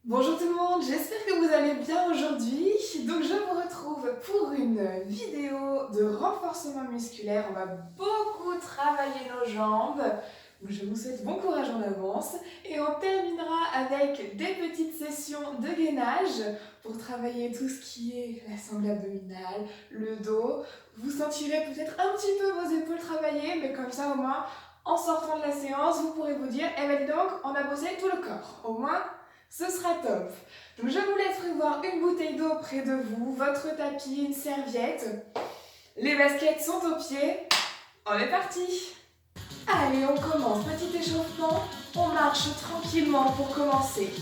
Bonjour tout le monde, j'espère que vous allez bien aujourd'hui. Donc je vous retrouve pour une vidéo de renforcement musculaire. On va beaucoup travailler nos jambes. Donc je vous souhaite bon courage en avance. Et on terminera avec des petites sessions de gainage pour travailler tout ce qui est la sangle abdominale, le dos. Vous sentirez peut-être un petit peu vos épaules travailler, mais comme ça au moins, en sortant de la séance, vous pourrez vous dire, eh bien dis donc, on a bossé tout le corps. Au moins, ce sera top. Donc je vous laisse prévoir une bouteille d'eau près de vous, votre tapis, une serviette. Les baskets sont aux pieds. On est parti. Allez, on commence. Petit échauffement. On marche tranquillement pour commencer.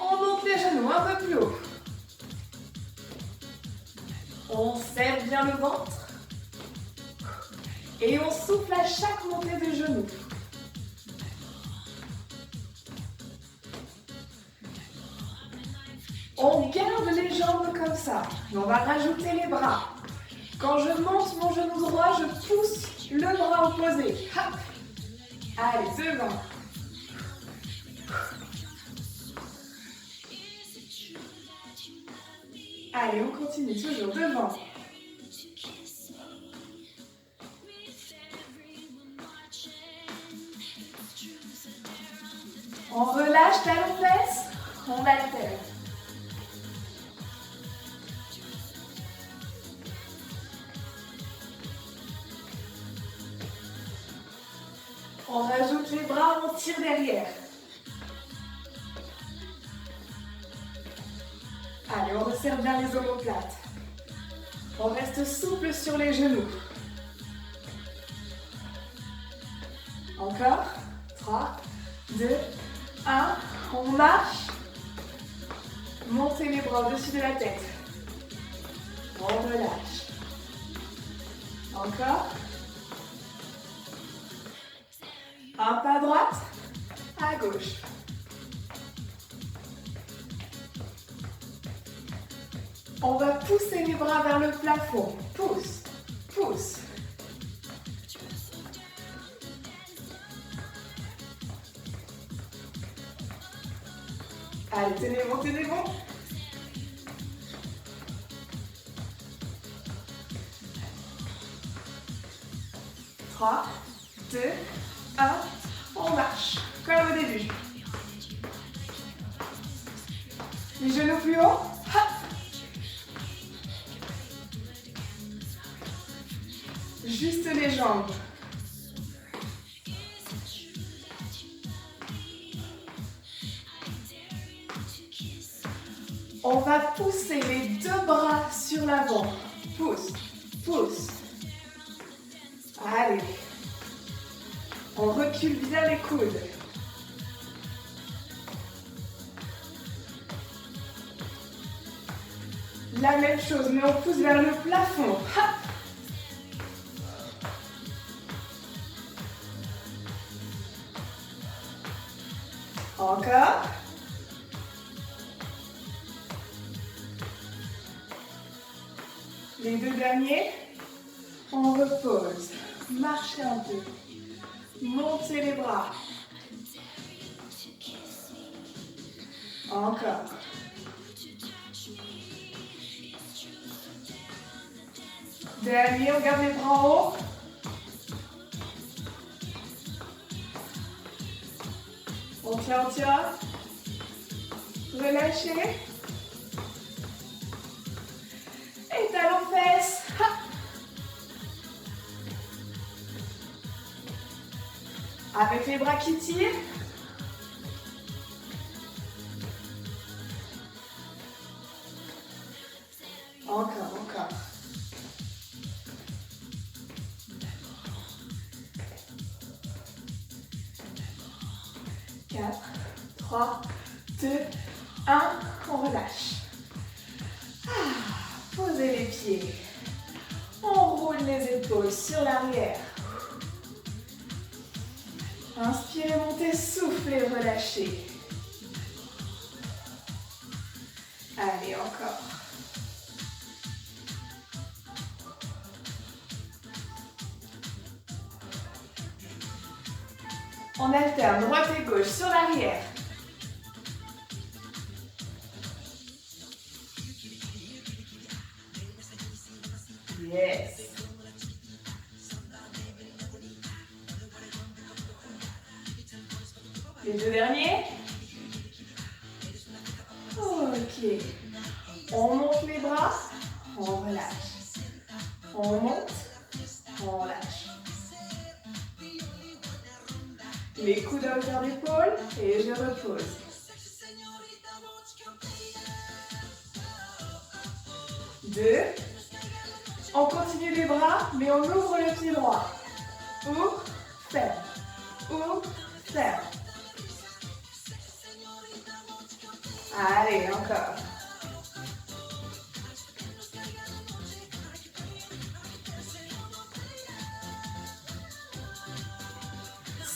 On monte les genoux un peu plus haut. On serre bien le ventre. Et on souffle à chaque montée de genoux. On garde les jambes comme ça. Et on va rajouter les bras. Quand je monte mon genou droit, je pousse le bras opposé. Hop. Allez, devant. Allez, on continue toujours devant. On relâche talon-fesse, on alterne. On rajoute les bras, on tire derrière. Allez, on resserre bien les omoplates. On reste souple sur les genoux. Encore. 3, 2, 1. On marche. Montez les bras au-dessus de la tête. On relâche. Encore. Un pas à droite, à gauche. On va pousser les bras vers le plafond. Pousse, pousse. Allez, tenez bon, tenez bon. Trois, 2, 1. On marche, comme au début. Les genoux plus haut. Hop. Juste les jambes. On va pousser les deux bras sur l'avant. Pousse, pousse. Allez. On recule bien les coudes. La même chose, mais on pousse vers le plafond. Hop. Encore. Les deux derniers. On repose. Marchez un peu. Montez les bras. Encore. Dernier, on garde les bras en haut. On tient, on tient. Relâchez. Et talons-fesses. Avec les bras qui tirent. Encore, encore. 4, 3, 2, 1. On relâche. Posez les pieds. On roule les épaules sur l'arrière. Inspirez, montez, soufflez, relâchez. Allez, encore. On alterne droite et gauche sur l'arrière. Yes. Les deux derniers. Ok. On monte les bras, on relâche. On monte, on lâche. Les coudes à hauteur d'épaule et je repose. Deux. On continue les bras, mais on ouvre le pied droit. Ouvre, ferme. Ouvre, ferme. Allez, encore.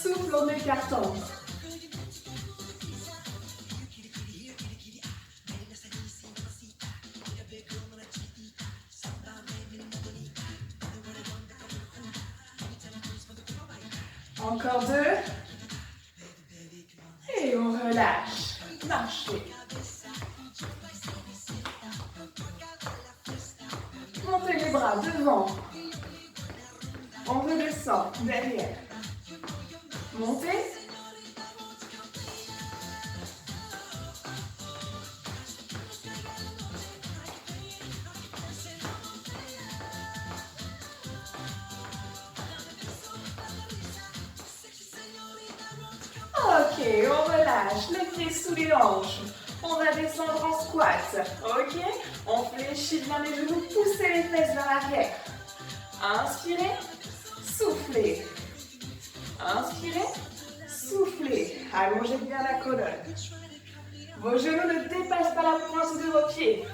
Souffle en écartant. Encore deux. Et on relâche. Marchez. Montez les bras devant. On redescend derrière. Montez. Ok, on relâche les pieds sous les hanches. On va descendre en squat. Ok, on fléchit bien les genoux, poussez les fesses vers l'arrière. Inspirez, soufflez. Inspirez, soufflez. Allongez bien la colonne. Vos genoux ne dépassent pas la pointe de vos pieds.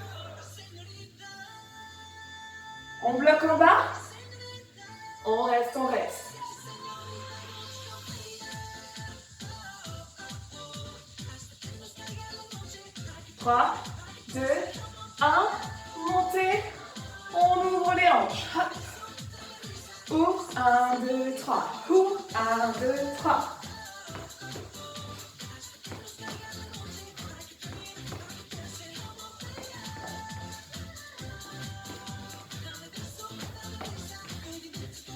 On bloque en bas. On reste, on reste. 3, 2, 1, montez, on ouvre les hanches. Hop. Ouvre, 1, 2, 3. Ouvre, 1, 2, 3.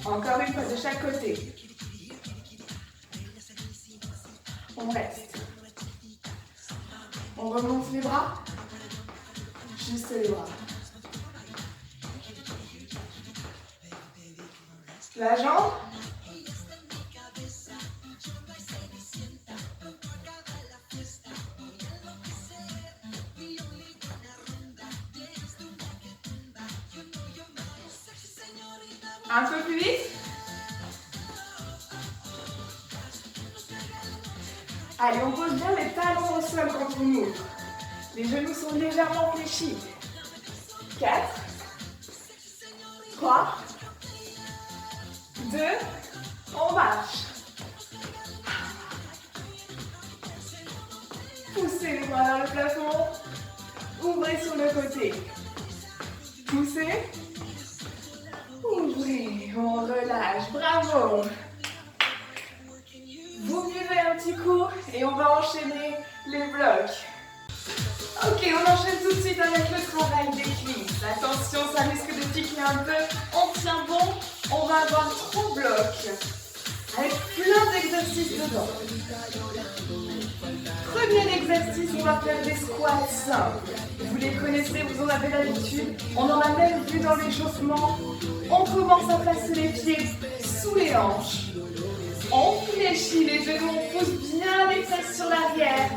Encore une fois de chaque côté. On reste. On remonte les bras. Juste les bras. La jambe. Un peu plus vite. Allez, on pose bien les talons au sol quand on ouvre. Les genoux sont légèrement fléchis. 4, 3, 2, on marche. Poussez les bras vers le plafond. Ouvrez sur le côté. Poussez. Ouvrez, on relâche, bravo. Vous buvez un petit coup et on va enchaîner les blocs. Ok, on enchaîne tout de suite avec le travail des cuisses. Attention, ça risque de piquer un peu. On tient bon, on va avoir 3 blocs avec plein d'exercices dedans. Premier exercice, on va faire des squats simples. Vous les connaissez, vous en avez l'habitude. On en a même vu dans l'échauffement. On commence à placer les pieds sous les hanches. On fléchit les genoux, on pousse bien les fesses sur l'arrière.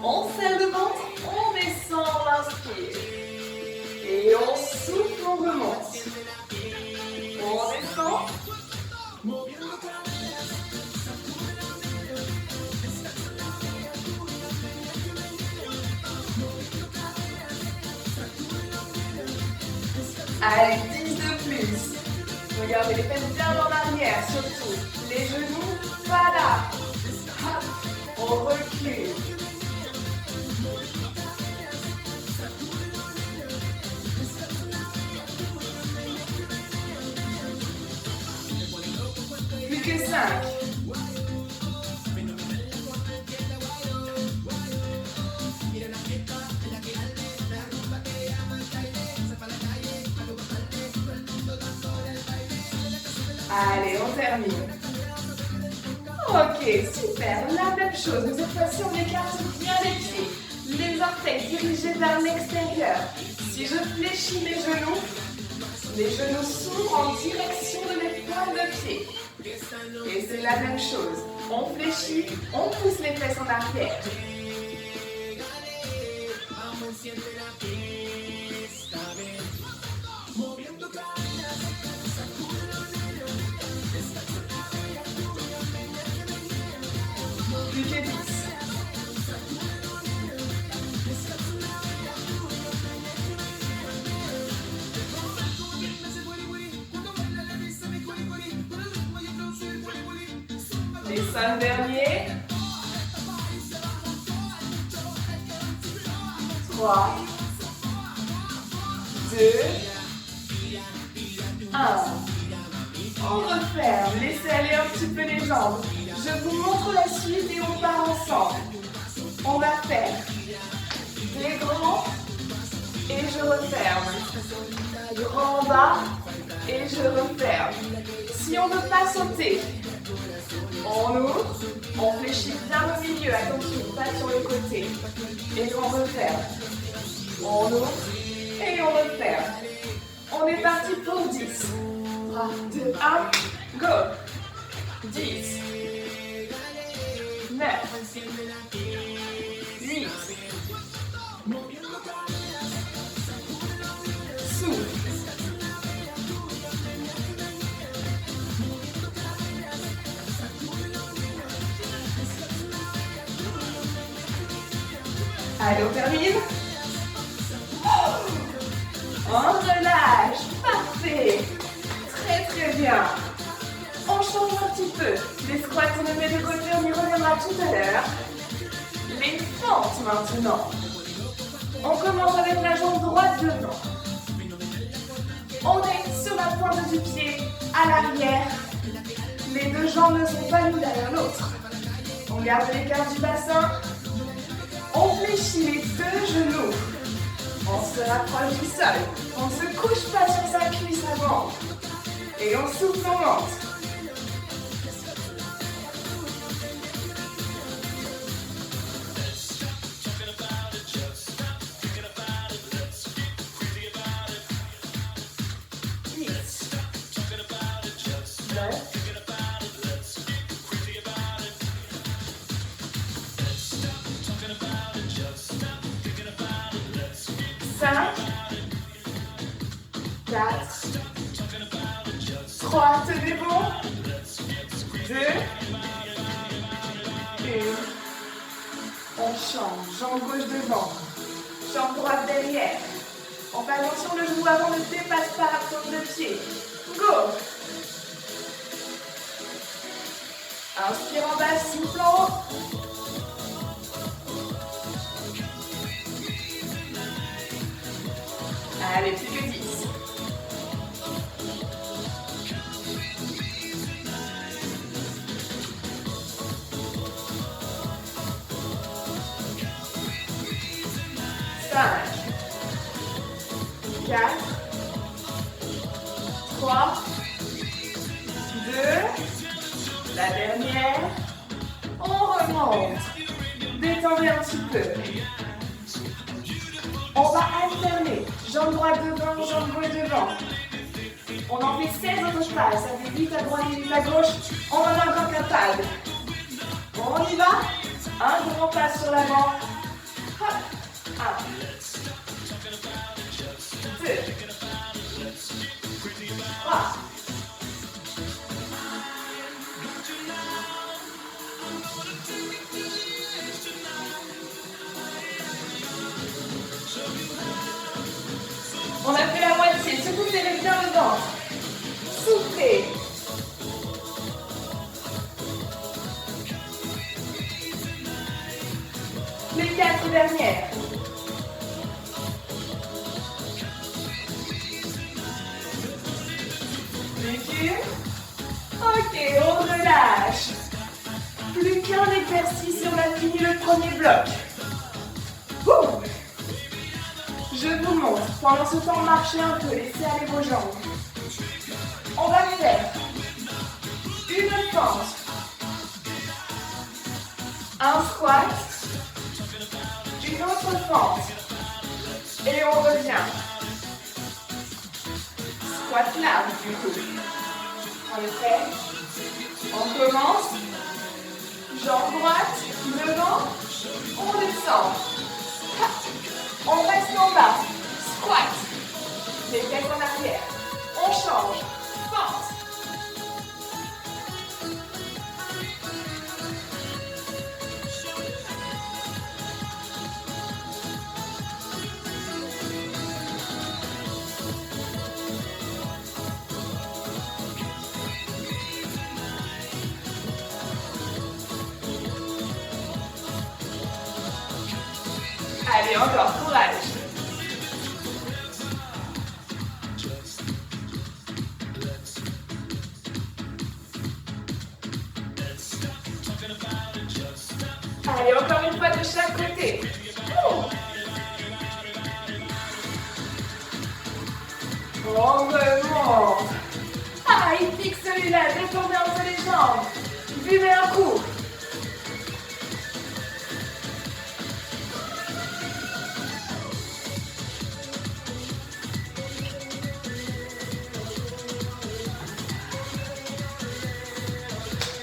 On serre le ventre, on descend, on inspire. Et on souffle, on remonte. On descend. Allez, 10 de plus. Regardez les fesses bien en arrière, surtout. Les genoux, pas là. Hop, on recule. Plus que 5. Allez, on termine. Ok, super. La même chose, mais cette fois-ci, on écarte bien les pieds. Les orteils dirigés vers l'extérieur. Si je fléchis mes genoux s'ouvrent en direction de mes pointes de pied. Et c'est la même chose. On fléchit, on pousse les fesses en arrière. Plus que 10. Les 5 derniers. 3, 2, 1. On referme. Laissez aller un petit peu les jambes. Je vous montre la suite et on part ensemble. On va faire des grands et je referme. Grand en bas et je referme. Si on ne veut pas sauter, on ouvre, on fléchit bien au milieu, attention, pas sur le côté. Et on referme. On ouvre et on referme. On est parti pour 10. 3, 2, 1, go. 10, 9, 8, souffle. Allez, on termine. On relâche. Parfait. Très très bien. On change un petit peu. Les squats, on les met de côté, on y reviendra tout à l'heure. Les fentes maintenant. On commence avec la jambe droite devant. On est sur la pointe du pied à l'arrière. Les deux jambes ne sont pas l'une derrière l'autre. On garde l'écart du bassin. On fléchit les deux genoux. On se rapproche du sol. On ne se couche pas sur sa cuisse avant. Et on souffle, on monte. Tenez bon. 2, 1. On change. Jambe gauche devant. Jambe droite derrière. On fait attention, le genou avant ne dépasse pas la pointe de pied. Go. Inspire en bas, souffle en haut. Allez, plus que 10. Cinq, 4, 3, 2, la dernière. On remonte. Détendez un petit peu. On va alterner. Jambe droite devant, jambe gauche devant. On en fait 16 au total. Ça fait 8 à droite et 8 à gauche. On en est encore capable. On y va. Un grand pas sur l'avant. Hop. 1, 2, 3. On a fait la moitié. Surtout, serrez bien le ventre. Soufflez. Les 4 dernières. Ok, on relâche. Plus qu'un exercice et on a fini le premier bloc. Ouh. Je vous montre. Pendant ce temps, marchez un peu, laissez aller vos jambes. On va faire Une fente. Un squat. Une autre fente. Et on revient. Squat large du coup. On est prêt? On commence. Jambe droite, devant. On descend. On reste en bas. Squat. Les fesses en arrière. On change. Fente. Allez, encore, courage. Allez, encore une fois de chaque côté. On remonte. Ah, il pique celui-là, détournez entre les jambes. Buvez un coup.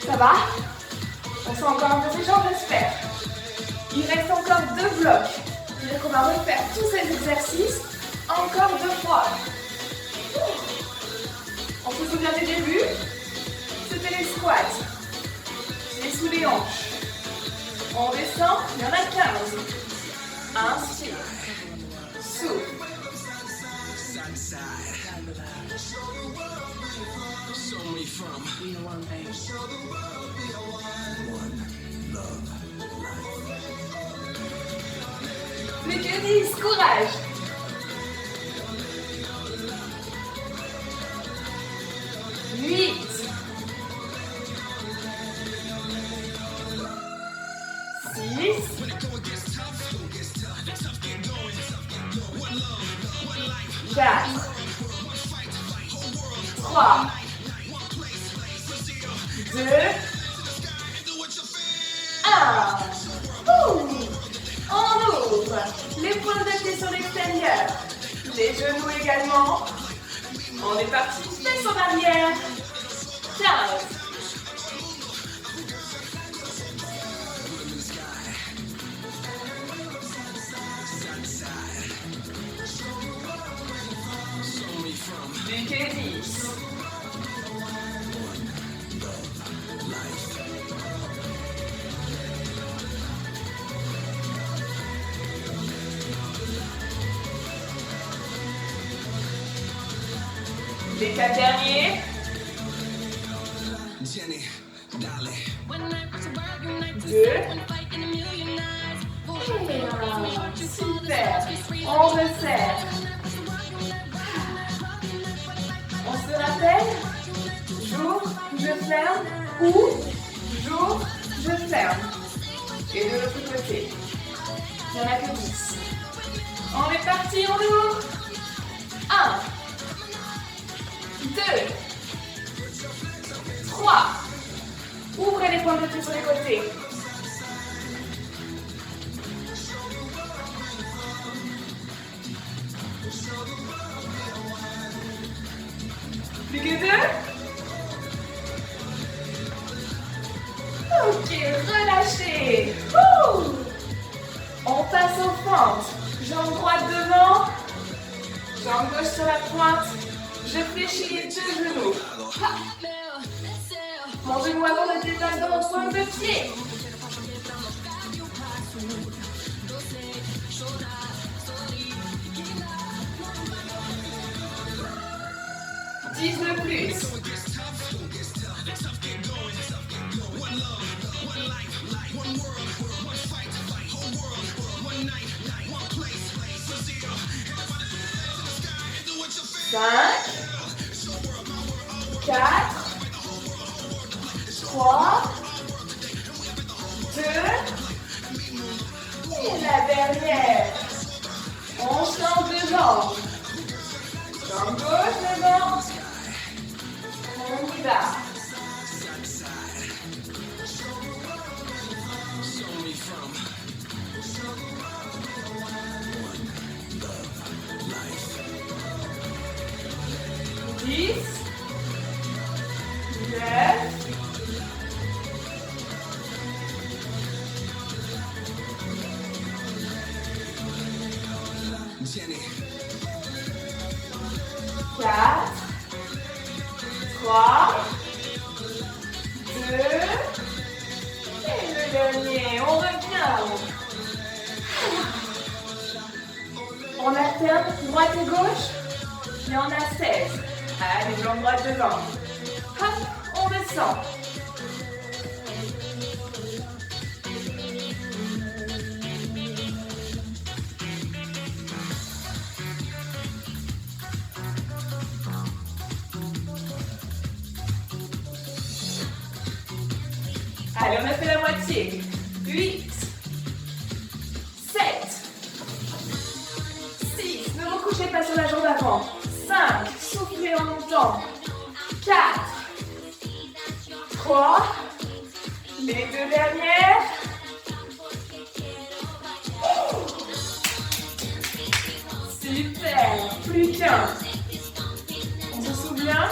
Ça va? On sent encore un peu ses jambes, j'espère. Il reste encore 2 blocs. C'est-à-dire qu'on va refaire tous ces exercices encore 2 fois. On se souvient du début? C'était les squats. Les sous les hanches. On descend, il y en a 15. Inspire. Souffle. Plus que 10, courage. 8. 6. 4. 3. 2. 1. On ouvre. Les points de pied sur l'extérieur. Les genoux également. On est parti. Fesses en arrière. 15. Plus que 10. Les 4 derniers. 2. Et 1. Super. On resserre. On se rappelle? J'ouvre, je ferme. Ou j'ouvre, je ferme. Et de l'autre côté. Il n'y en a que 10. On est parti, on ouvre. 1. 2, 3. Ouvrez les points de pied sur les côtés. 2. Ok, relâchez. On passe aux fentes. Jambe droite devant. Jambe gauche sur la pointe. Je fléchis les 2 genoux. Mon genou avant ne dépasse dans mon point de pied. De plus. 5, 4, 3, 2, et la dernière. On change de jambe. Jambe gauche devant. On y va. 3, 2, et le dernier, on revient. On alterne droite et gauche, puis on a 16. Allez, jambe droite devant. Hop, on descend. Allez, on a fait la moitié. 8, 7, 6, ne vous couchez pas sur la jambe avant. 5, soufflez en montant. 4, 3, les deux dernières. Super, plus qu'un. On se souvient,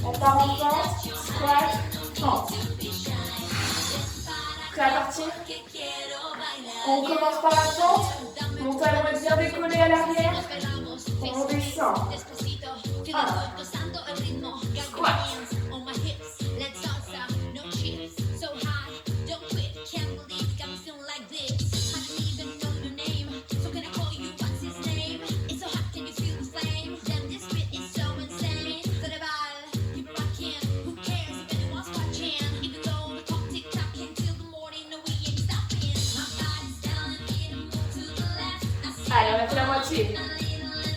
on part en pente, squat, pente. Prêt à partir? On commence par la pente, mon talon est bien décollé à l'arrière, on descend. 1, squat.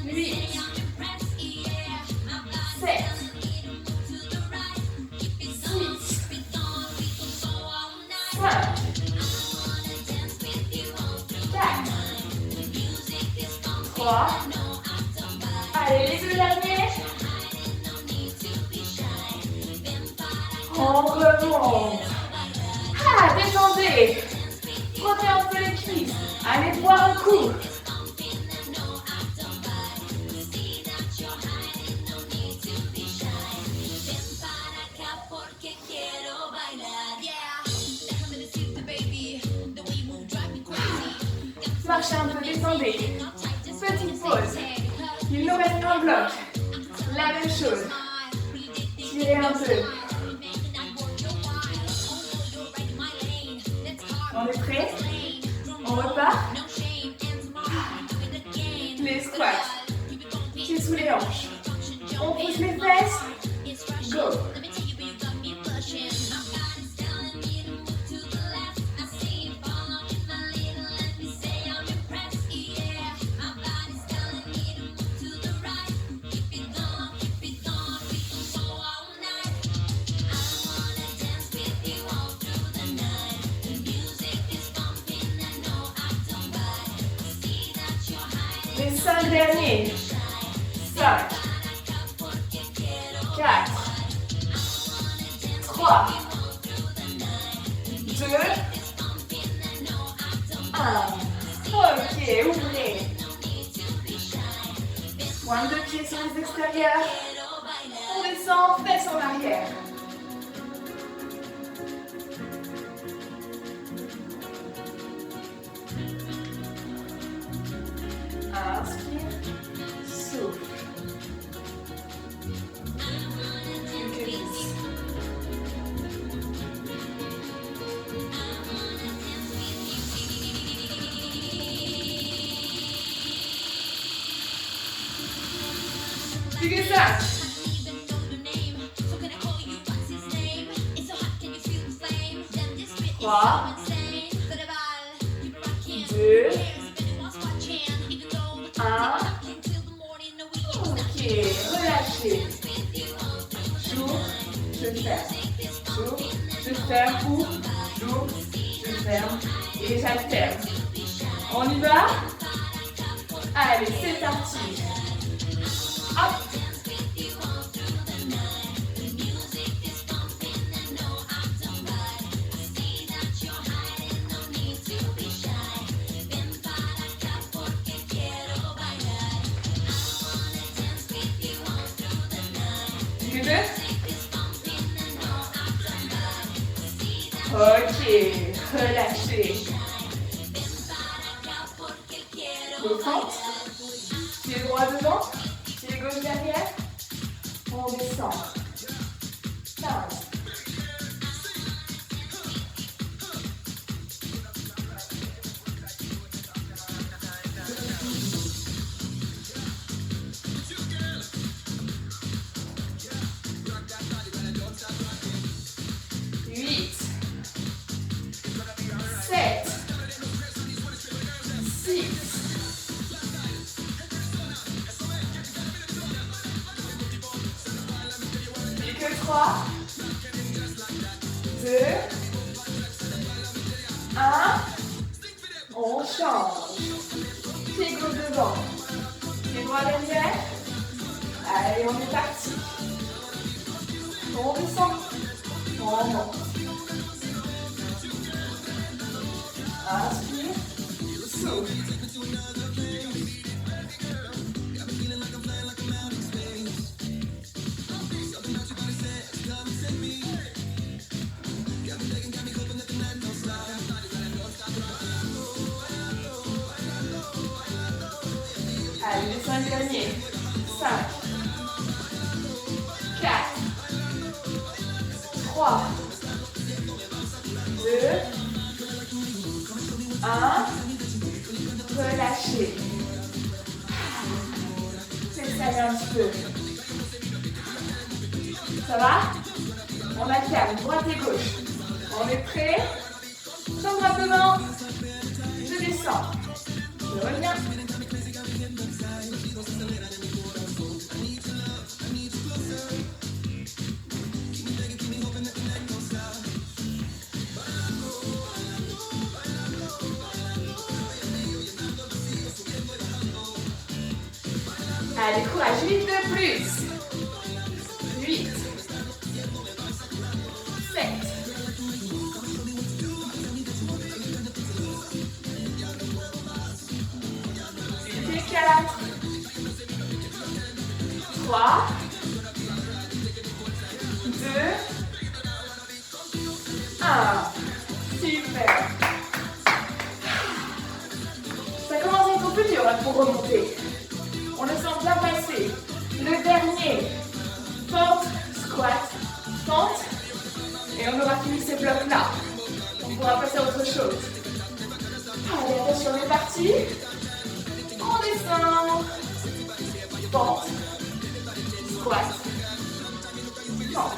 8, 7, 6, 5, 4, 3, allez les deux derniers, on remonte, détendez, prenez un peu les cuisses, allez boire un coup. Marchez un peu, descendez. Petite pause. Il nous reste un bloc. La même chose. Tirez un peu. On est prêt? On repart? Les squats. Pieds sous les hanches. On pousse les fesses. Go! Les 5 derniers. 5, 4, 3, 2, 1. Ok, ouvrez. Pointe de pied sur les extérieurs. On descend, fesses en arrière. Inspire, souffle. Plus que 10. Plus que 5. 3, 2, 1. Ok, relâchez. J'ouvre, je ferme. J'ouvre, je ferme ou j'ouvre, je ferme et j'alterne. On y va? Allez, c'est parti. Hop. Ok, relâchez. Détente. Pied droit devant, pied gauche derrière. On descend. 5, 8, 7, 6, 3, 2, 1. On change. Pied gauche devant. Pied droit derrière. Allez, on est parti. On descend. On monte. Inspire. Souffle. Allez, les 5 derniers. 5, 4, 3, 2, 1. Relâchez. S'exhaler un petit peu. Ça va? On alterne droite et gauche. On est prêt? Chambre à devant. Je descends. Je reviens. Allez, courage, 8 de plus. 8, 7, 4, 3, 2, 1. Super. Ça commence à être un peu dur là, pour remonter. On le sent bien passer. Le dernier. Fente, squat, fente. Et on aura fini ces blocs-là. On pourra passer à autre chose. Allez, attention, on est parti. On descend. Fente. Squat. Fente.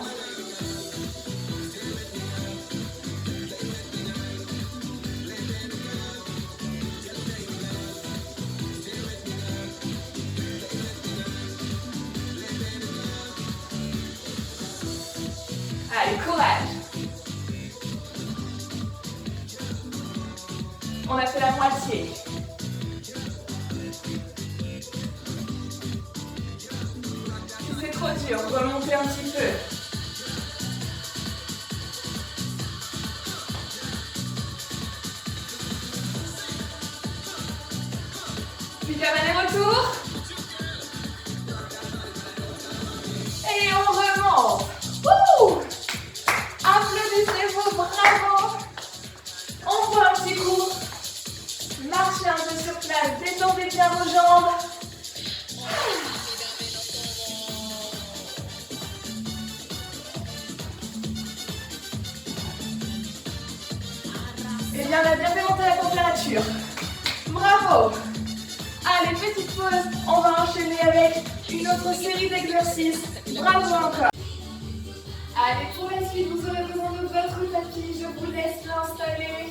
Allez, courage. On a fait la moitié. Si c'est trop dur, remontez un petit peu. Puis qu'un aller-retour. Et on remonte. Wouh! Applaudissez-vous, bravo! On voit un petit coup. Marchez un peu sur place, détendez bien vos jambes. Et bien, on a bien fait monter la température. Bravo! Allez, petite pause. On va enchaîner avec une autre série d'exercices. Bravo encore. Allez, pour la suite, vous aurez besoin de votre tapis. Je vous laisse l'installer.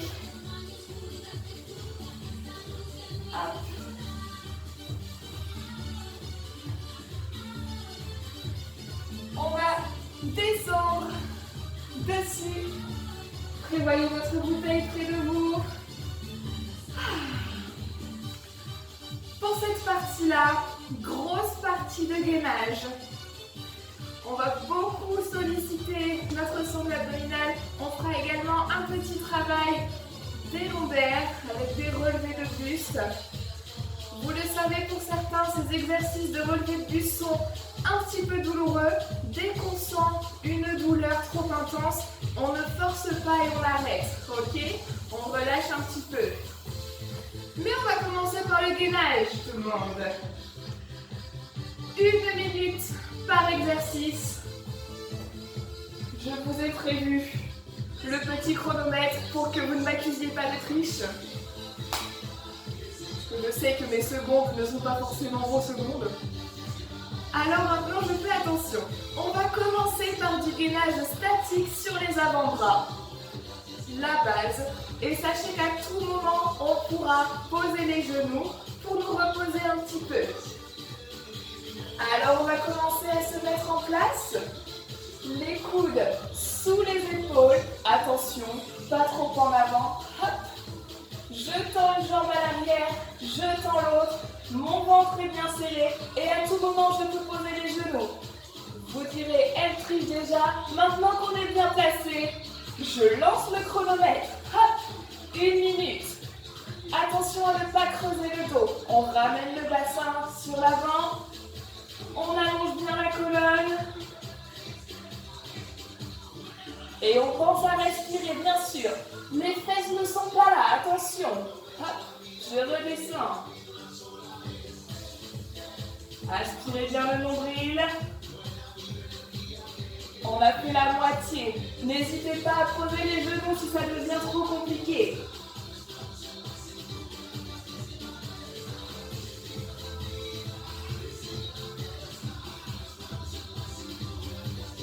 Hop. On va descendre dessus. Prévoyez votre bouteille près de vous. Pour cette partie-là, grosse partie de gainage. On va beaucoup solliciter notre sangle abdominale. On fera également un petit travail des lombaires avec des relevés de buste. Vous le savez, pour certains, ces exercices de relevé de buste sont un petit peu douloureux. Dès qu'on sent une douleur trop intense, on ne force pas et on arrête. Ok? On relâche un petit peu. Mais on va commencer par le gainage, tout le monde. 1 minute par exercice. Je vous ai prévu le petit chronomètre pour que vous ne m'accusiez pas de triche. Parce que je sais que mes secondes ne sont pas forcément vos secondes. Alors maintenant, je fais attention. On va commencer par du gainage statique sur les avant-bras. La base. Et sachez qu'à tout moment, on pourra poser les genoux pour nous reposer un petit peu. Alors, on va commencer à se mettre en place. Les coudes sous les épaules. Attention, pas trop en avant. Hop. Je tends une jambe à l'arrière, je tends l'autre. Mon ventre est bien serré et à tout moment, je peux poser les genoux. Vous direz, elle triche déjà. Maintenant qu'on est bien placé, je lance le chronomètre. Hop, 1 minute. Attention à ne pas creuser le dos. On ramène le bassin sur l'avant. On allonge bien la colonne. Et on pense à respirer, bien sûr. Les fesses ne sont pas là, attention. Hop, je redescends. Aspirez bien le nombril. On a fait la moitié. N'hésitez pas à poser les genoux si ça devient trop compliqué.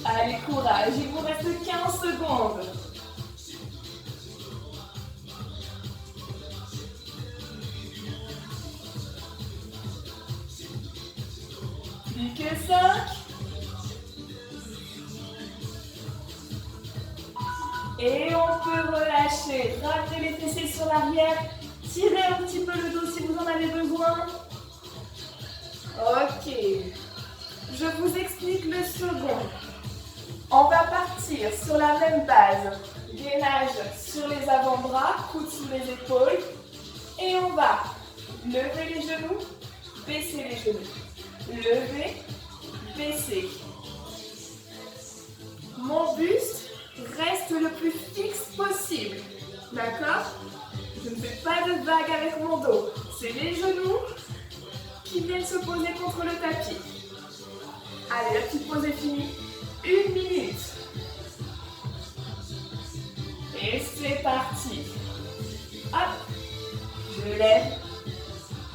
Allez, courage, il vous reste 15 secondes. Plus que 5. Et on peut relâcher. Ramenez les fessiers sur l'arrière. Tirez un petit peu le dos si vous en avez besoin. Ok. Je vous explique le second. On va partir sur la même base. Gainage sur les avant-bras, coudes sous les épaules. Et on va lever les genoux, baisser les genoux. Lever, baisser. Mon buste reste le plus fixe possible. D'accord? Je ne fais pas de vague avec mon dos. C'est les genoux qui viennent se poser contre le tapis. Allez, la petite pause est finie. 1 minute. Et c'est parti. Hop. Je lève.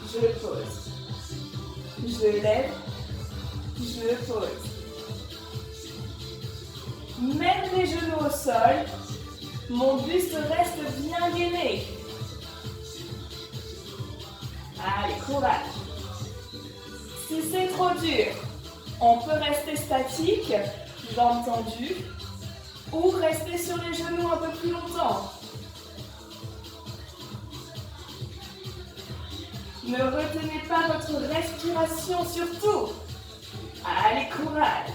Je pose. Je lève. Je pose. Même les genoux au sol. Mon buste reste bien gainé. Allez, courage. Si c'est trop dur, on peut rester statique, jambes tendues, ou rester sur les genoux un peu plus longtemps. Ne retenez pas votre respiration surtout. Allez, courage.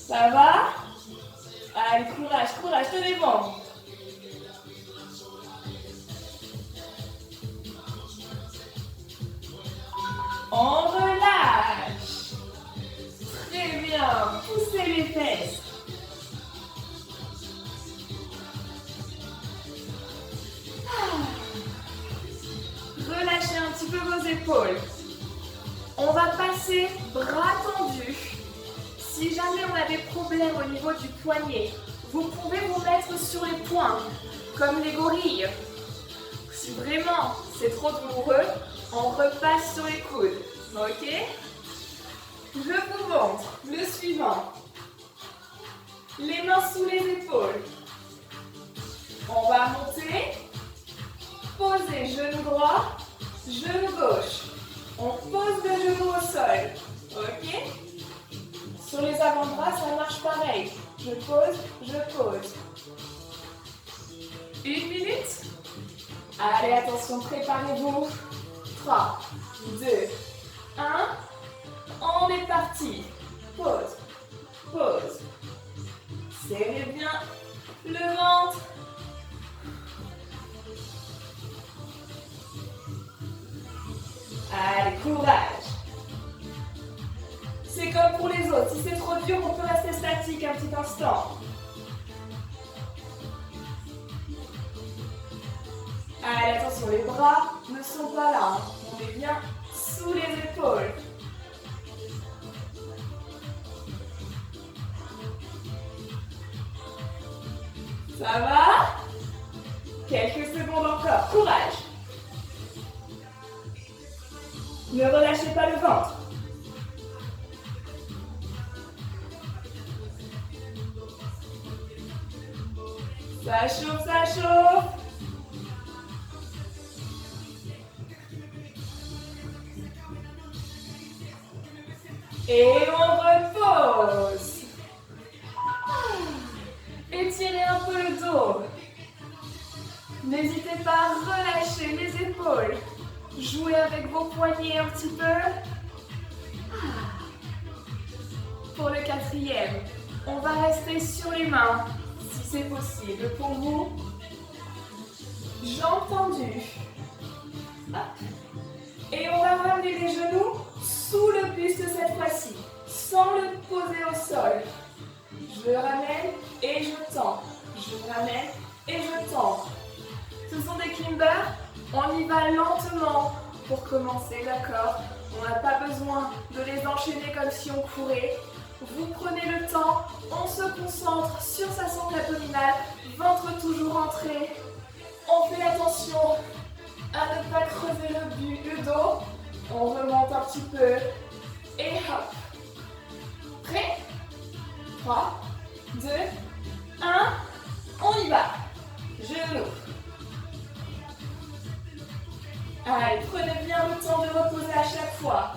Ça va? Allez, courage, courage, tenez bon. On relâche. Très bien, poussez les fesses. Relâchez un petit peu vos épaules. On va passer bras tendus. Si jamais on a des problèmes au niveau du poignet, vous pouvez vous mettre sur les poings, comme les gorilles. Si vraiment c'est trop douloureux, on repasse sur les coudes. Ok? Je vous montre le suivant. Les mains sous les épaules. On va monter. Poser genou droit, genou gauche. On pose le genou au sol. Ok? Sur les avant-bras, ça marche pareil. Je pose, je pose. 1 minute. Allez, attention, préparez-vous. 3, 2, 1. On est parti. Pause, pause. Serrez bien le ventre. Allez, courage. C'est comme pour les autres. Si c'est trop dur, on peut rester statique un petit instant. Allez, attention, les bras ne sont pas là. Hein. On est bien sous les épaules. Ça va? Quelques secondes encore. Courage. Ne relâchez pas le ventre. Ça chauffe, ça chauffe. Et on repose. Étirez un peu le dos. N'hésitez pas à relâcher les épaules. Jouez avec vos poignets un petit peu. Pour le 4e, on va rester sur les mains, si c'est possible pour vous. Jambes tendues. Et on va ramener les genoux sous le buste cette fois-ci, sans le poser au sol. Je ramène et je tends. Je ramène et je tends. Ce sont des climbers. On y va lentement pour commencer, d'accord? On n'a pas besoin de les enchaîner comme si on courait. Vous prenez le temps, on se concentre sur sa sangle abdominale, ventre toujours entré. On fait attention à ne pas creuser le dos. On remonte un petit peu et hop. Prêt? 3, 2, 1, on y va. Genoux. Allez, prenez bien le temps de reposer à chaque fois.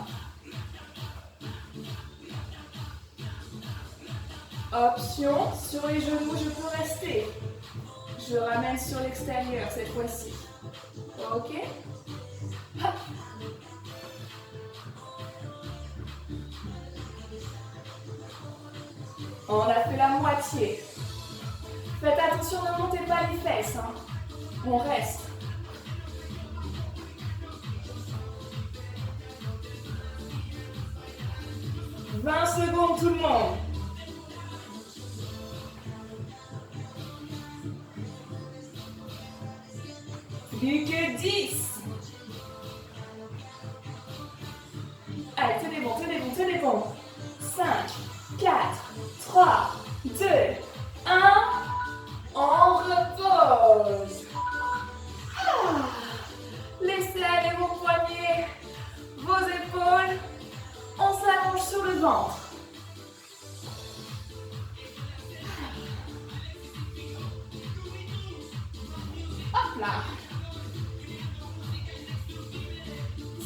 Option, sur les genoux, je peux rester. Je ramène sur l'extérieur cette fois-ci. Ok? Hop. On a fait la moitié. Faites attention, ne montez pas les fesses. Hein. On reste. « 20 secondes tout le monde. Plus que 10. Allez, tenez bon, tenez bon, tenez bon. 5, 4, 3, 2, 1. On repose. Laissez aller vos poignets, vos épaules. On s'allonge sur le ventre. Hop là.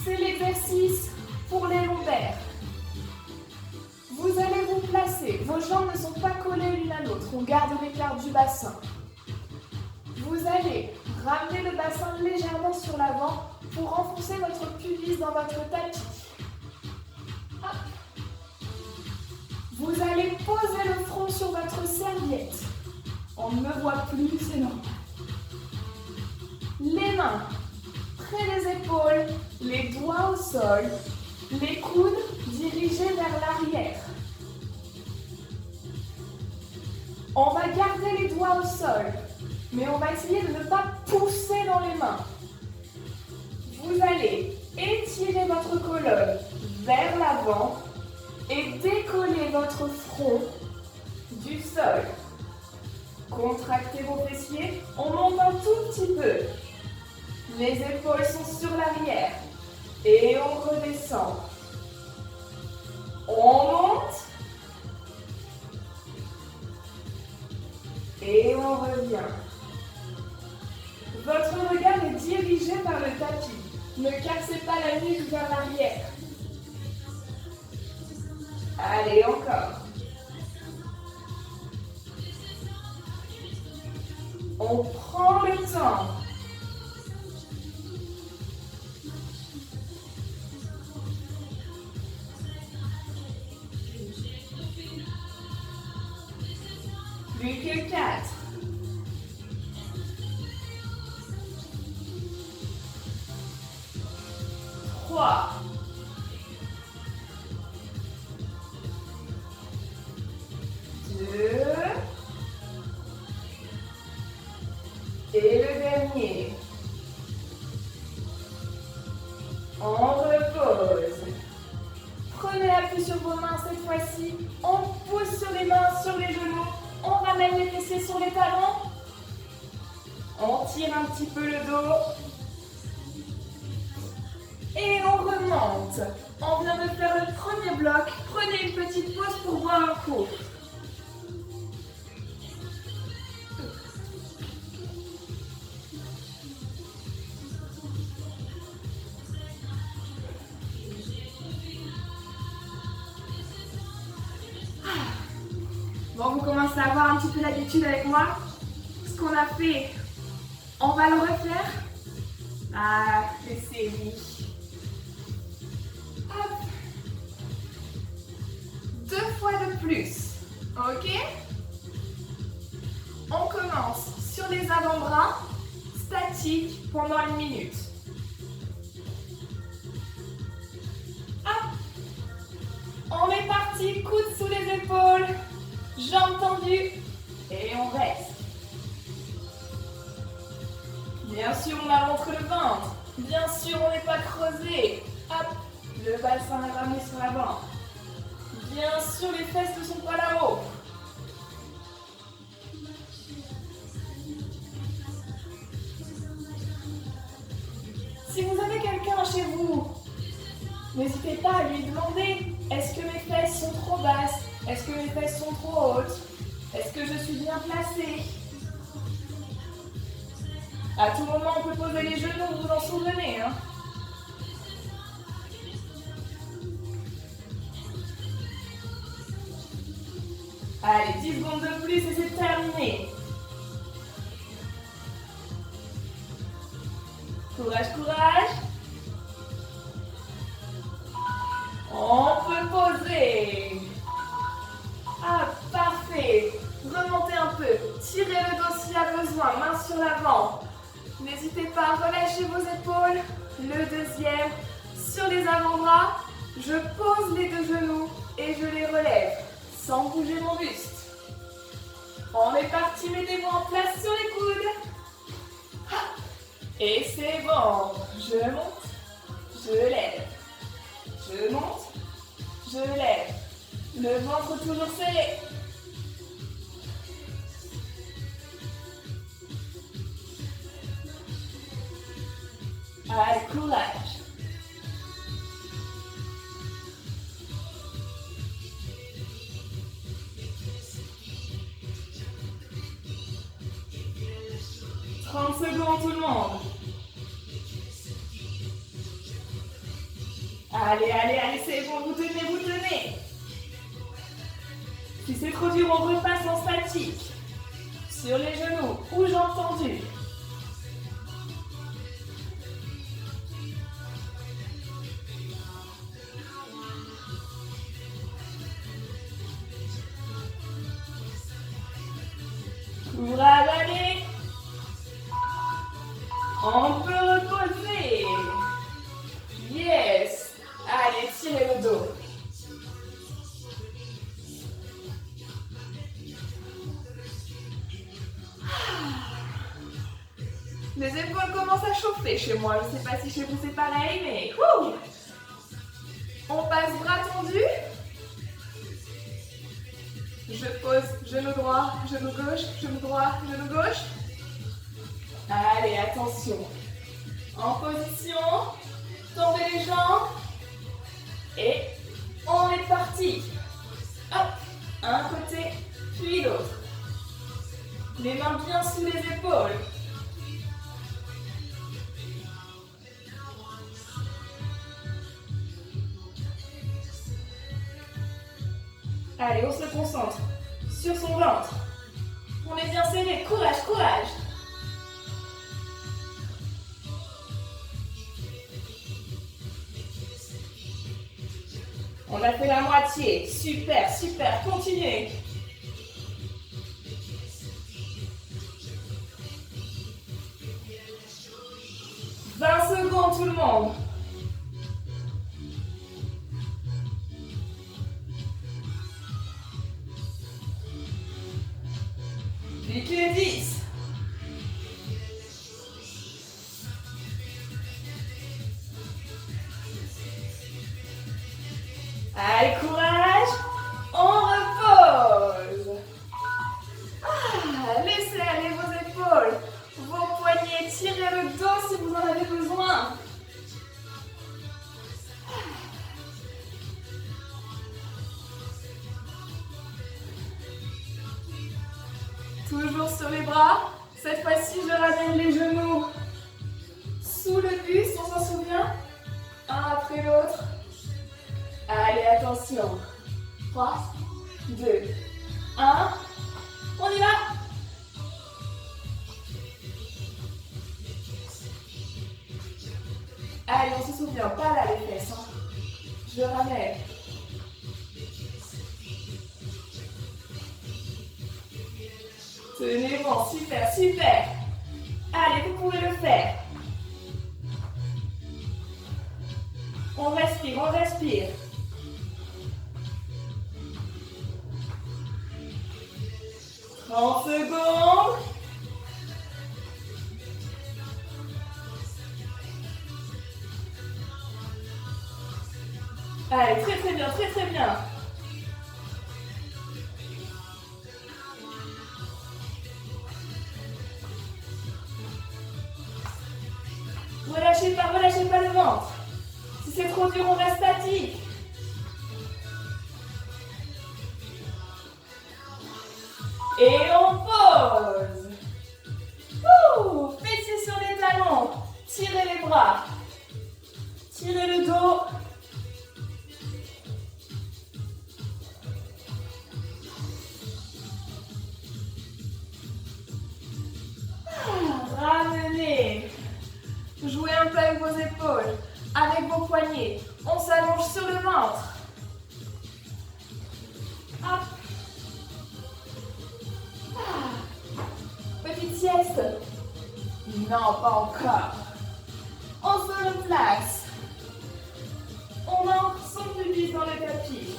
C'est l'exercice pour les lombaires. Vous allez vous placer. Vos jambes ne sont pas collées l'une à l'autre. On garde l'écart du bassin. Vous allez ramener le bassin légèrement sur l'avant pour renforcer votre pubis dans votre tapis. Vous allez poser le front sur votre serviette. On ne me voit plus, c'est normal. Les mains près des épaules, les doigts au sol, les coudes dirigés vers l'arrière. On va garder les doigts au sol, mais on va essayer de ne pas pousser dans les mains. Vous allez étirer votre colonne vers l'avant et décoller votre front du sol. Contractez vos fessiers, on monte un tout petit peu. Les épaules sont sur l'arrière et on redescend. On monte et on revient. Votre regard est dirigé vers le tapis. Ne cassez pas la nuque vers l'arrière. Allez, encore. On prend le temps. Plus que 4. 3. 2. Et le dernier. tire un petit peu le dos. Et on remonte. On vient de faire le premier bloc. Prenez une petite pause pour boire un coup. Bon, vous commencez à avoir un petit peu l'habitude avec moi. Ce qu'on a fait, on va le refaire. Ah, les séries. Hop. 2 fois de plus. Ok? On commence sur les avant-bras, statiques pendant 1 minute. Hop. On est parti, coudes sous les épaules, jambes tendues et on reste. Bien sûr, on a montré le ventre. Bien sûr, on n'est pas creusé. Hop, le bassin est ramené sur l'avant. Bien sûr, les fesses ne sont pas là-haut. Si vous avez quelqu'un chez vous, n'hésitez pas à lui demander, est-ce que mes fesses sont trop basses? Est-ce que mes fesses sont trop hautes? Est-ce que je suis bien placée? À tout moment, on peut poser les genoux, vous vous en souvenez, hein? Allez, 10 secondes de plus et c'est terminé. Courage, courage. On peut poser. Ah, parfait. Remontez un peu. Tirez le dos s'il y a besoin. Main sur l'avant. N'hésitez pas à relâcher vos épaules. Le deuxième. Sur les avant-bras, je pose les 2 genoux et je les relève sans bouger mon buste. On est parti. Mettez-vous en place sur les coudes. Et c'est bon. Je monte. Je lève. Je monte. Je lève. Le ventre toujours serré. Allez, courage. « 30 secondes tout le monde. Allez, allez, allez, c'est bon, vous tenez, vous tenez. Si c'est trop dur, on repasse en statique. Sur les genoux ou jambes tendues. Courage, allez. On peut reposer. Yes. Allez, tirez le dos. Les épaules commencent à chauffer chez moi. Je ne sais pas si chez vous c'est pareil, mais... On passe bras tendus. Je pose genou droit, genou gauche, genou droit, genou gauche. Allez, attention. En position. Tendez les jambes. Et on est parti. Hop, un côté, puis l'autre. Les mains bien sous les épaules. Allez, on se concentre sur son ventre. On est bien serré. Courage, courage. On a fait la moitié. Super, super. Continuez. « 20 secondes tout le monde. Vite les 10. Allez, courage. On repose. Laissez aller vos épaules, vos poignets balance sur les bras. Cette fois-ci, je ramène les genoux sous le buste, on s'en souvient? Un après l'autre. Allez, attention. 3, 2, 1. On y va! Allez, on se souvient, pas là les fesses. Hein. Je ramène. Tenez bon, super, super. Allez, vous pouvez le faire. On respire, on respire. « 30 secondes. Allez, très très bien, très très bien. Relâchez pas le ventre. Si c'est trop dur, on reste statique. Et on pose. Fessez sur les talons. Tirez les bras. Tirez le dos. Ramenez. Jouez un peu avec vos épaules, avec vos poignets. On s'allonge sur le ventre. Hop. Petite sieste. Non, pas encore. On se replace. On ancre son pubis dans le tapis.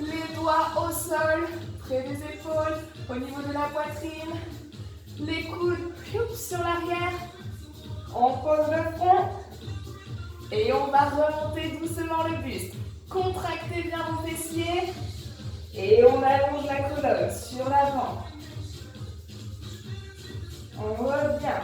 Les doigts au sol, près des épaules, au niveau de la poitrine. Les coudes sur l'arrière. On pose le front. Et on va remonter doucement le buste. Contractez bien vos fessiers. Et on allonge la colonne sur l'avant. On revient.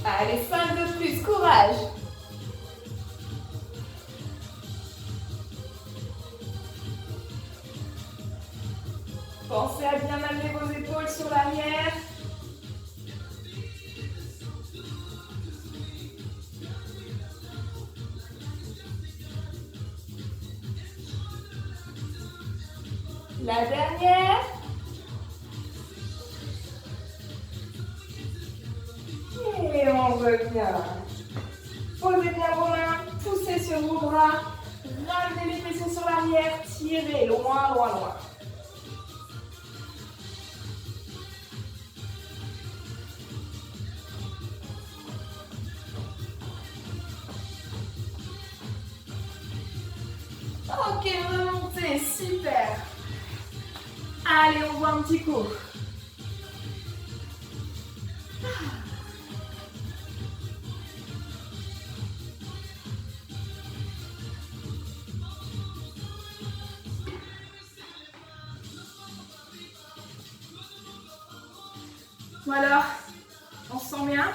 Allez, 5 de plus, courage. Pensez à bien amener vos épaules sur l'arrière. La dernière. Et on revient. Posez bien vos mains, poussez sur vos bras, ramenez les fessiers sur l'arrière, tirez loin, loin, loin. Ok, remontez, super. Allez, on voit un petit coup. Bon alors, on se sent bien?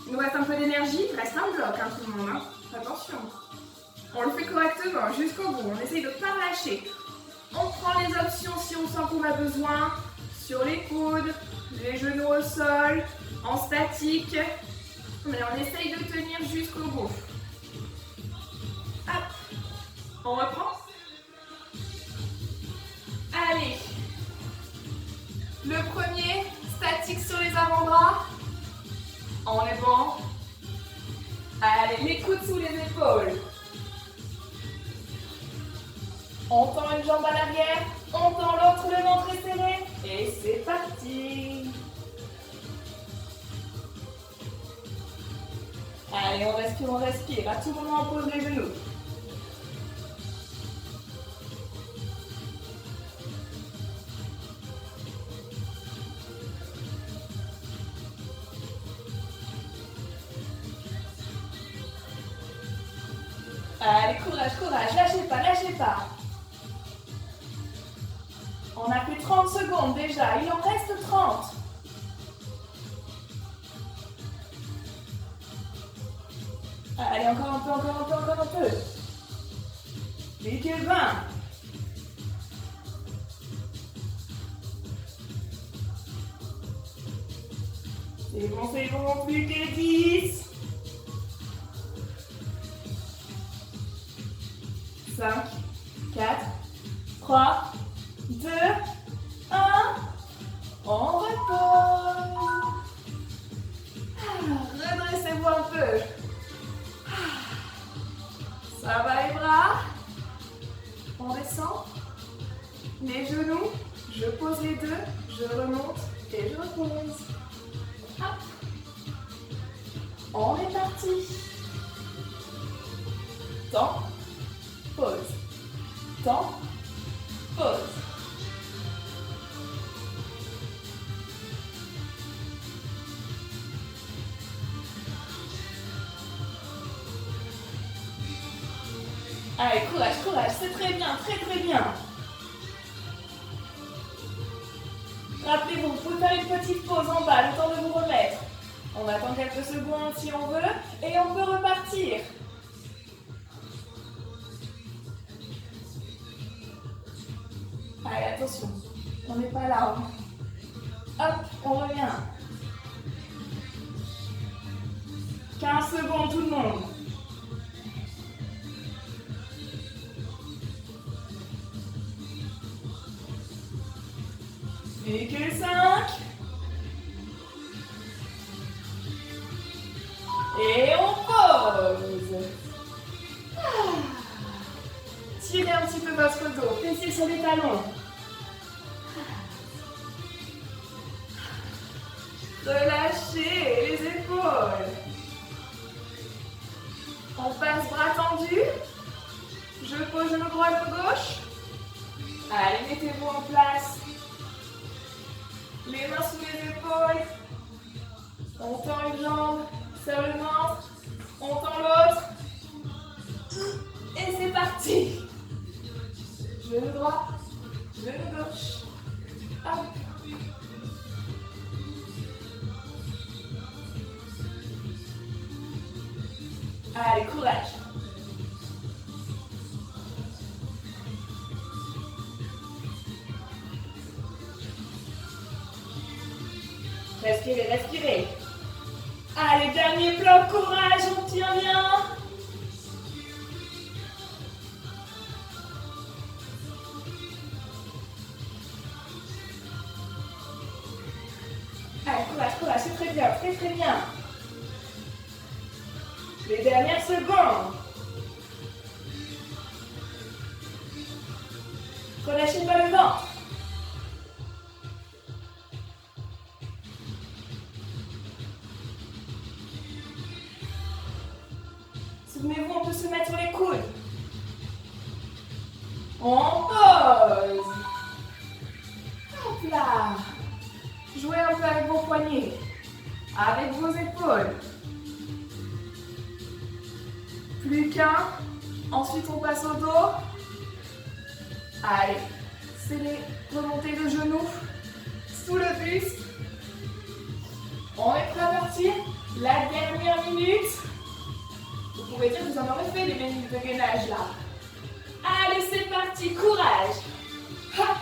Il nous reste un peu d'énergie, il reste un bloc, hein, tout le monde. Hein. Attention. On le fait correctement jusqu'au bout, on essaye de ne pas lâcher. On prend les options si on sent qu'on a besoin, sur les coudes, les genoux au sol, en statique. Mais on essaye de tenir jusqu'au bout. Hop, on reprend. Allez, le premier, statique sur les avant-bras. On est bon. Allez, les coudes sous les épaules. On tend une jambe à l'arrière, on tend l'autre, le ventre est serré. Et c'est parti. Allez, on respire, on respire. À tout moment, on pose les genoux. Allez, courage, courage, lâchez pas, lâchez pas. On a fait 30 secondes déjà, il en reste 30. Allez, encore un peu, encore un peu, encore un peu. Plus que 20. C'est bon, plus que 10. 5, 4, 3, 2, 1. On repose. Redressez-vous un peu. Ça va les bras. On descend. Les genoux. Je pose les deux. Je remonte et je repose. Hop. On est parti. Temps. Pause. Temps. Pause. Allez, courage, courage, c'est très bien, très très bien. Rappelez-vous, vous pouvez faire une petite pause en bas, le temps de vous remettre. On attend quelques secondes si on veut, et on peut repartir. Allez, attention, on n'est pas là. Hop, on revient. 15 secondes tout le monde. Plus que 5. Et on pose. Tirez un petit peu votre dos, fessez sur les talons. Relâchez les épaules. On passe bras tendus. Je pose genou droit, genou gauche. Allez, mettez-vous en place. Les mains sous les épaules. On tend une jambe, serre le ventre. On tend l'autre. Et c'est parti. Genou droit, genou gauche. Hop. Allez, courage. Respirez, respirez. Allez, dernier bloc, courage, on tient bien. Allez, courage, courage, c'est très bien, très très bien. Les dernières secondes. Relâchez pas le ventre. Souvenez-vous, on peut se mettre sur les coudes. On pose. Hop là. Jouez un peu avec vos poignets, avec vos épaules. Plus qu'un. Ensuite, on passe au dos. Allez, c'est les remontées de genoux sous le buste. On est prêt à partir. La dernière minute. Vous pouvez dire que vous en aurez fait des minutes de gainage là. Allez, c'est parti, courage. Hop.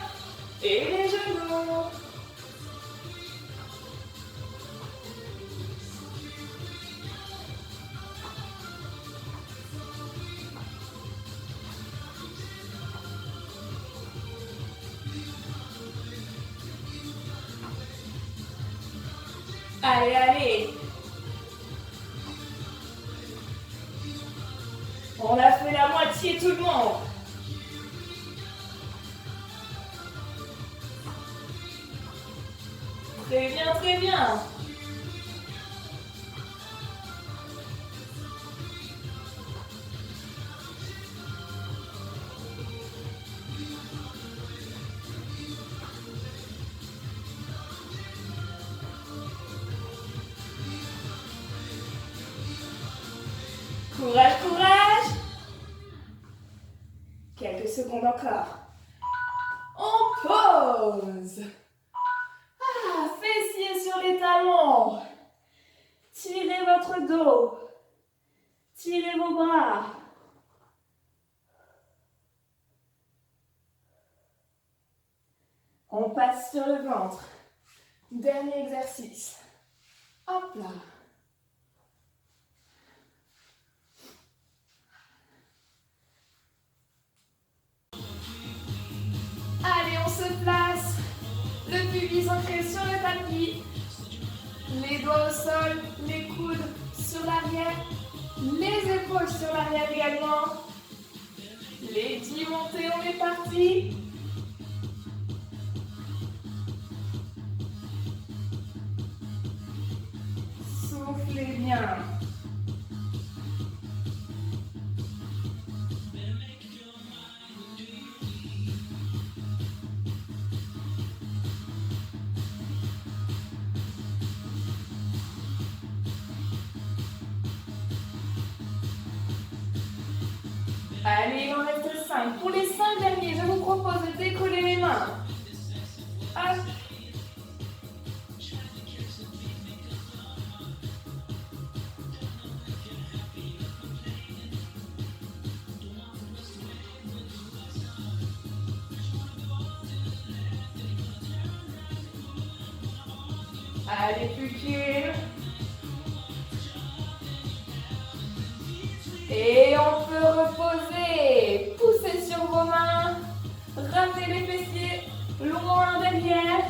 Et les genoux. Allez, allez. On a fait la moitié tout le monde. Très bien, très bien. Courage, courage. secondes encore. On pose. Fessiers sur les talons. Tirez votre dos. Tirez vos bras. On passe sur le ventre. Dernier exercice. Hop là. Allez, on se place. Le pubis ancré sur le tapis. Les doigts au sol, les coudes sur l'arrière. Les épaules sur l'arrière également. Les 10 montées, on est parti. Soufflez bien. Allez, il en reste 5. Pour les 5 derniers, je vous propose de décoller les mains. Hop. Allez, plus qu'une. Et on peut reposer. Poussez sur vos mains. Ramenez les fessiers loin derrière.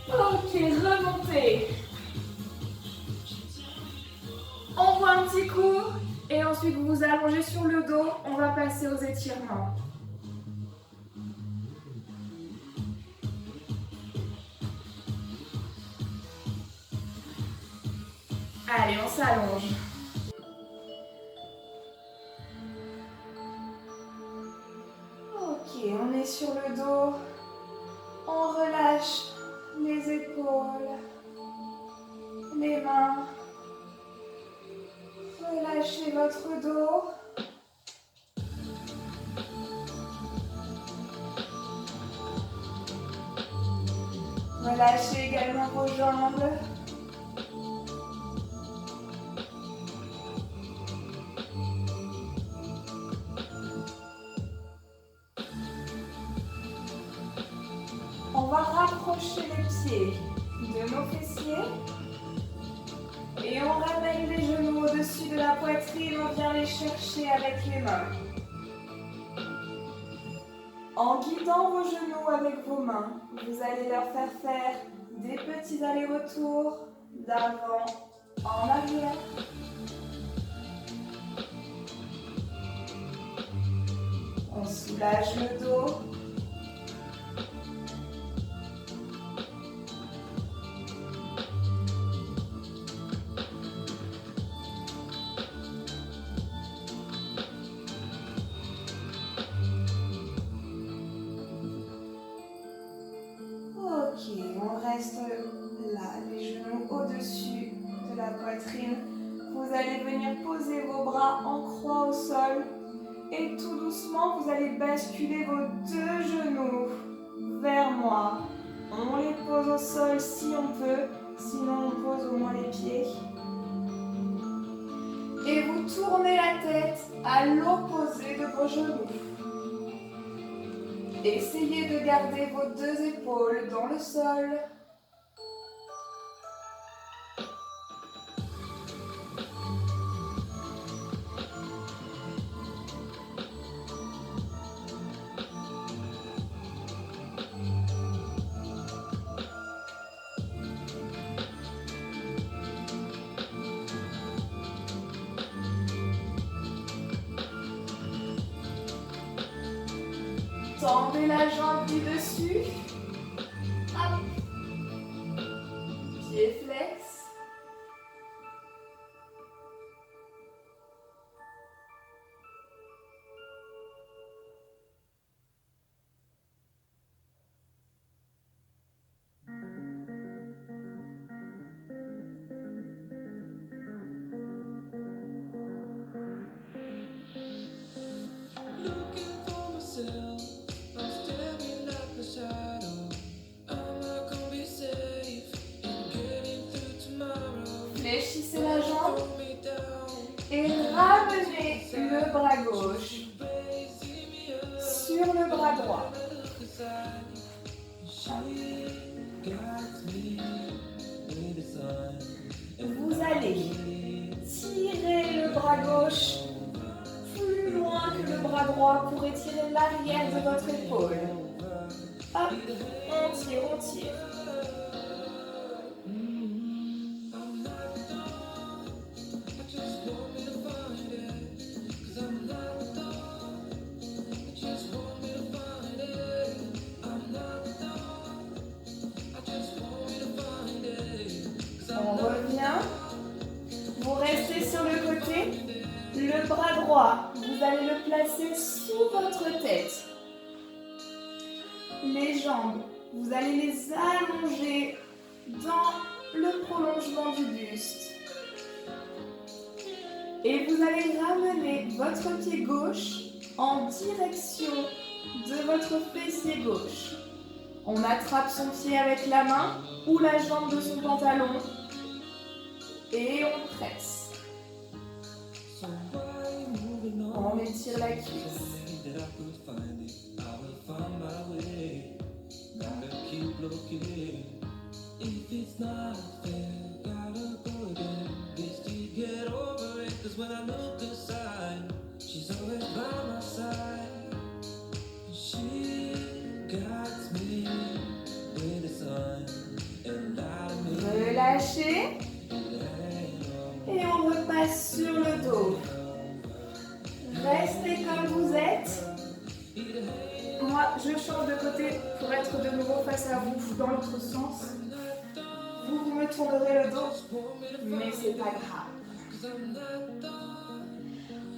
Ok, remontez. On voit un petit coup. Et ensuite, vous vous allongez sur le dos. On va passer aux étirements. Allez, on s'allonge. Ok, on est sur le dos. On relâche les épaules, les mains. Relâchez votre dos. Relâchez également vos jambes. On va rapprocher les pieds de nos fessiers. Et on ramène les genoux au-dessus de la poitrine. On vient les chercher avec les mains. En guidant vos genoux avec vos mains, vous allez leur faire des petits allers-retours d'avant en arrière. On soulage le dos. Ok, on reste là, les genoux au-dessus de la poitrine. Vous allez venir poser vos bras en croix au sol. Et tout doucement, vous allez basculer vos deux genoux vers moi. On les pose au sol si on peut, sinon on pose au moins les pieds. Et vous tournez la tête à l'opposé de vos genoux. Essayez de garder vos deux épaules dans le sol. Tendez la jambe du dessus. Hop. Pied flex. bras droit. Vous allez tirer le bras gauche plus loin que le bras droit pour étirer l'arrière de votre épaule. Hop, on tire, on tire. On revient. Vous restez sur le côté. Le bras droit, vous allez le placer sous votre tête. Les jambes, vous allez les allonger dans le prolongement du buste. Et vous allez ramener votre pied gauche en direction de votre fessier gauche. On attrape son pied avec la main ou la jambe de son pantalon et on presse. On étire la cuisse. Relâchez. Et on repasse sur le dos. Restez comme vous êtes. Moi, je change de côté pour être de nouveau face à vous dans l'autre sens. Vous me tournerez le dos, mais c'est pas grave.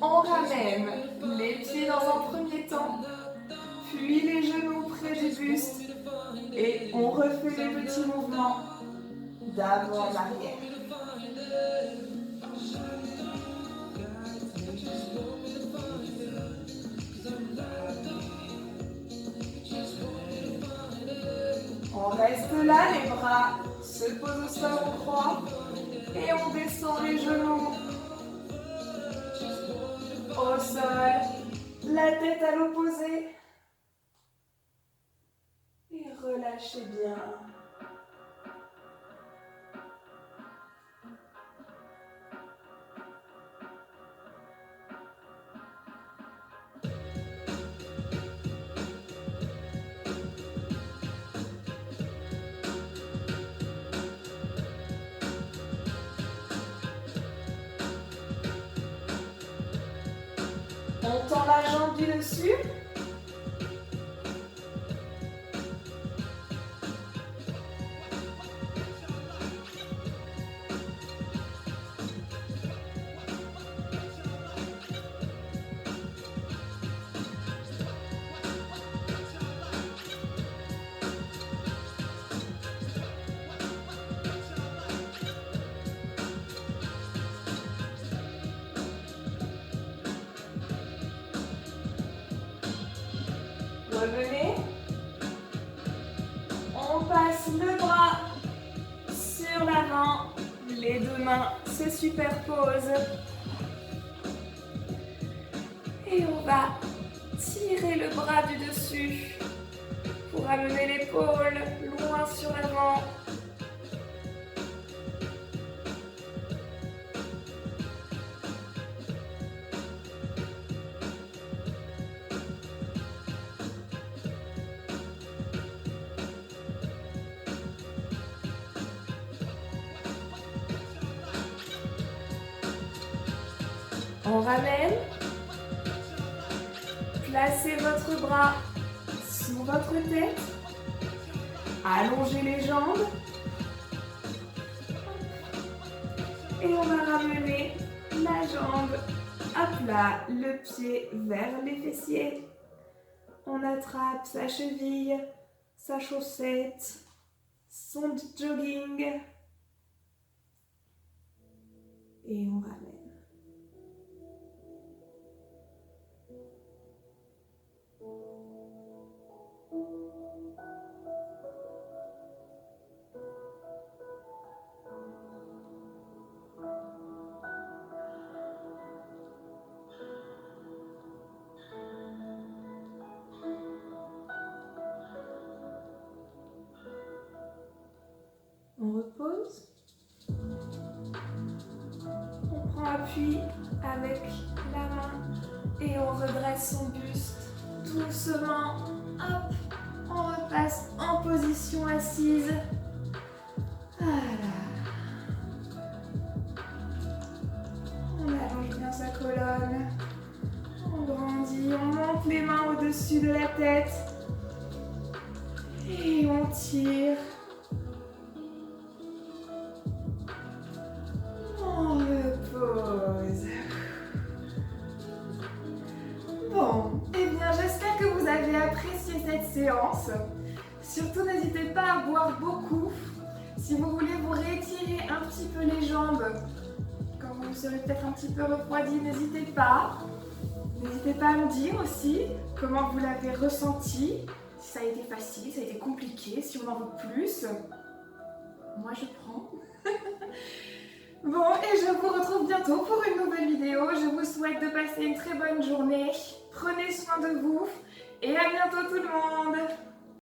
On ramène les pieds dans un premier temps, puis les genoux près du buste et on refait les petits mouvements d'avant en arrière. On reste là, les bras se posent au sol en croix et on descend les genoux au sol, la tête à l'opposé et relâchez bien. On tend la jambe du dessus. Revenez. On passe le bras sur l'avant. Les deux mains se superposent. Et on va tirer le bras du dessus pour amener l'épaule loin sur l'avant. On ramène. Placez votre bras sur votre tête. Allongez les jambes. Et on va ramener la jambe à plat, le pied vers les fessiers. On attrape sa cheville, sa chaussette, son jogging. Et on ramène. appuie avec la main et on redresse son buste doucement. Hop, on repasse en position assise. Voilà. On allonge bien sa colonne. On grandit, on monte les mains au-dessus de la tête. Et on tire. On repose. Bon, eh bien j'espère que vous avez apprécié cette séance. Surtout n'hésitez pas à boire beaucoup. Si vous voulez vous réétirer un petit peu les jambes, quand vous serez peut-être un petit peu refroidi, n'hésitez pas. N'hésitez pas à me dire aussi comment vous l'avez ressenti. Si ça a été facile, si ça a été compliqué, si on en veut plus. Moi je prends. Bon, et je vous retrouve bientôt pour une nouvelle vidéo. Je vous souhaite de passer une très bonne journée. Prenez soin de vous et à bientôt tout le monde.